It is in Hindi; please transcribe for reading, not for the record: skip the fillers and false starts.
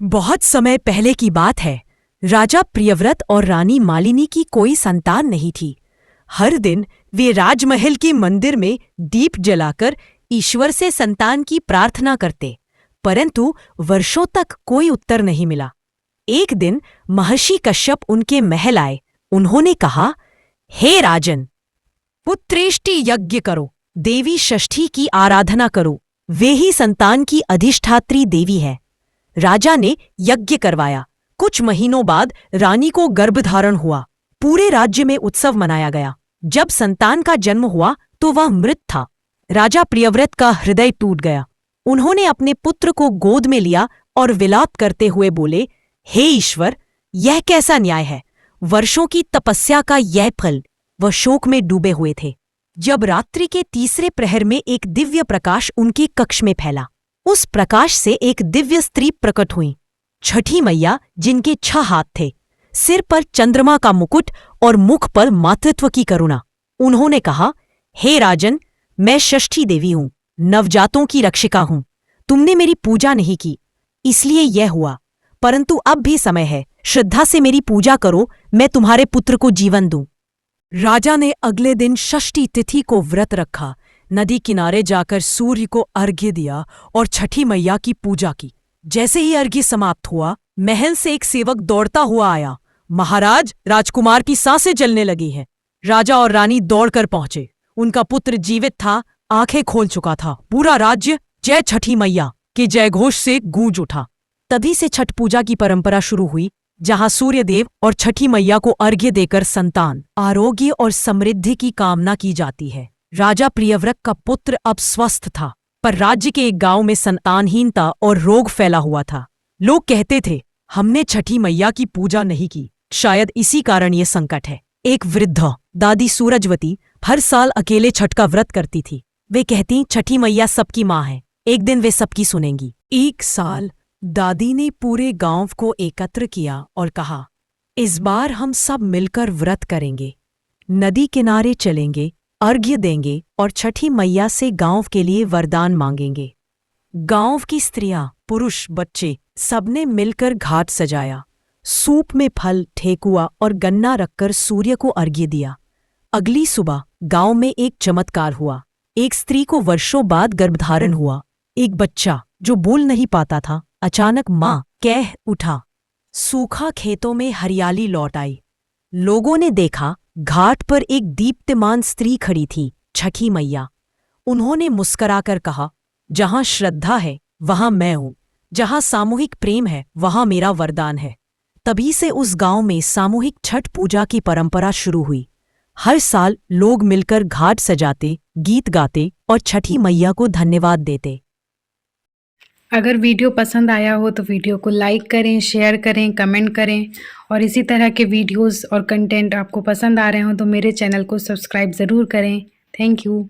बहुत समय पहले की बात है। राजा प्रियव्रत और रानी मालिनी की कोई संतान नहीं थी। हर दिन वे राजमहल के मंदिर में दीप जलाकर ईश्वर से संतान की प्रार्थना करते, परंतु वर्षों तक कोई उत्तर नहीं मिला। एक दिन महर्षि कश्यप उनके महल आए। उन्होंने कहा, हे राजन, पुत्रेष्टि यज्ञ करो, देवी षष्ठी की आराधना करो, वे ही संतान की अधिष्ठात्री देवी है। राजा ने यज्ञ करवाया। कुछ महीनों बाद रानी को गर्भधारण हुआ। पूरे राज्य में उत्सव मनाया गया। जब संतान का जन्म हुआ तो वह मृत था। राजा प्रियव्रत का हृदय टूट गया। उन्होंने अपने पुत्र को गोद में लिया और विलाप करते हुए बोले, हे ईश्वर, यह कैसा न्याय है? वर्षों की तपस्या का यह फल। वह शोक में डूबे हुए थे जब रात्रि के तीसरे प्रहर में एक दिव्य प्रकाश उनके कक्ष में फैला। उस प्रकाश से एक दिव्य स्त्री प्रकट हुई, छठी मैया, जिनके 6 हाथ थे, सिर पर चंद्रमा का मुकुट और मुख पर मातृत्व की करुणा। उन्होंने कहा, हे राजन, मैं षष्ठी देवी हूं, नवजातों की रक्षिका हूं। तुमने मेरी पूजा नहीं की, इसलिए यह हुआ, परंतु अब भी समय है। श्रद्धा से मेरी पूजा करो, मैं तुम्हारे पुत्र को जीवन दूं। राजा ने अगले दिन षष्ठी तिथि को व्रत रखा। नदी किनारे जाकर सूर्य को अर्घ्य दिया और छठी मैया की पूजा की। जैसे ही अर्घ्य समाप्त हुआ, महल से एक सेवक दौड़ता हुआ आया। महाराज, राजकुमार की सांसें जलने लगी हैं। राजा और रानी दौड़कर पहुंचे। उनका पुत्र जीवित था, आंखें खोल चुका था। पूरा राज्य जय छठी मैया के जयघोष से गूंज उठा। तभी से छठ पूजा की परंपरा शुरू हुई, जहां सूर्य देव और छठी मैया को अर्घ्य देकर संतान, आरोग्य और समृद्धि की कामना की जाती है। राजा प्रियव्रत का पुत्र अब स्वस्थ था, पर राज्य के एक गांव में संतानहीनता और रोग फैला हुआ था। लोग कहते थे, हमने छठी मैया की पूजा नहीं की, शायद इसी कारण ये संकट है। एक वृद्ध दादी सूरजवती हर साल अकेले छठ का व्रत करती थी। वे कहती, छठी मैया सबकी माँ है, एक दिन वे सबकी सुनेंगी। एक साल दादी ने पूरे गांव को एकत्र किया और कहा, इस बार हम सब मिलकर व्रत करेंगे, नदी किनारे चलेंगे, अर्घ्य देंगे और छठी मैया से गांव के लिए वरदान मांगेंगे। गांव की स्त्रियां, पुरुष, बच्चे सबने मिलकर घाट सजाया। सूप में फल, ठेकुआ और गन्ना रखकर सूर्य को अर्घ्य दिया। अगली सुबह गांव में एक चमत्कार हुआ। एक स्त्री को वर्षों बाद गर्भधारण हुआ। एक बच्चा जो बोल नहीं पाता था, अचानक मां कह उठा। सूखा खेतों में हरियाली लौट आई। लोगों ने देखा, घाट पर एक दीप्तिमान स्त्री खड़ी थी, छठी मैया। उन्होंने मुस्कराकर कहा, जहां श्रद्धा है वहां मैं हूं, जहां सामूहिक प्रेम है वहां मेरा वरदान है। तभी से उस गांव में सामूहिक छठ पूजा की परंपरा शुरू हुई। हर साल लोग मिलकर घाट सजाते, गीत गाते और छठी मैया को धन्यवाद देते। अगर वीडियो पसंद आया हो तो वीडियो को लाइक करें, शेयर करें, कमेंट करें और इसी तरह के वीडियोस और कंटेंट आपको पसंद आ रहे हों तो मेरे चैनल को सब्सक्राइब ज़रूर करें। Thank you.